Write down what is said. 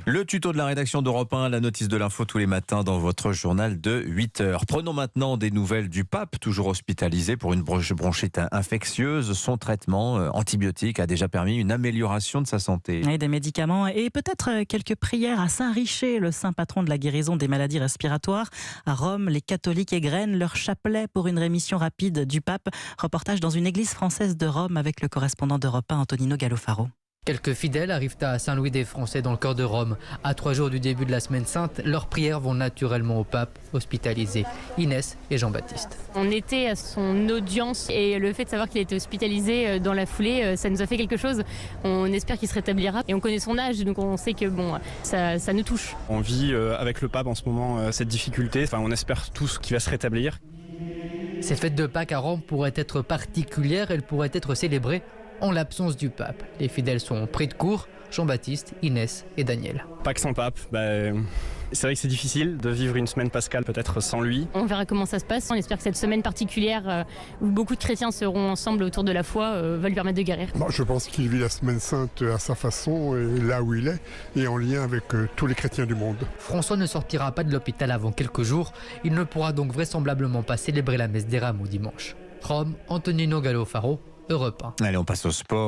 Le tuto de la rédaction d'Europe 1, la notice de l'info tous les matins dans votre journal de 8h. Prenons maintenant des nouvelles du pape, toujours hospitalisé pour une bronchite infectieuse. Son traitement antibiotique a déjà permis une amélioration de sa santé. Et des médicaments et peut-être quelques prières à Saint Richer, le saint patron de la guérison des maladies respiratoires. À Rome, les catholiques égrènent leur chapelet pour une rémission rapide du pape. Reportage dans une église française de Rome avec le correspondant d'Europe 1, Antonino Gallofaro. Quelques fidèles arrivent à Saint-Louis des Français dans le cœur de Rome. À 3 jours du début de la semaine sainte, leurs prières vont naturellement au pape hospitalisé. Inès et Jean-Baptiste. On était à son audience et le fait de savoir qu'il a été hospitalisé dans la foulée, ça nous a fait quelque chose. On espère qu'il se rétablira et on connaît son âge, donc on sait que ça nous touche. On vit avec le pape en ce moment cette difficulté. Enfin, on espère tous qu'il va se rétablir. Ces fêtes de Pâques à Rome pourraient être particulières, elles pourraient être célébrées en l'absence du pape. Les fidèles sont pris de court, Jean-Baptiste, Inès et Daniel. Pâques sans pape, c'est vrai que c'est difficile de vivre une semaine pascale peut-être sans lui. On verra comment ça se passe. On espère que cette semaine particulière où beaucoup de chrétiens seront ensemble autour de la foi va lui permettre de guérir. Je pense qu'il vit la semaine sainte à sa façon, et là où il est, et en lien avec tous les chrétiens du monde. François ne sortira pas de l'hôpital avant quelques jours. Il ne pourra donc vraisemblablement pas célébrer la messe des Rameaux dimanche. Rome, Antonino Gallofaro, Europe 1. Allez, on passe au sport.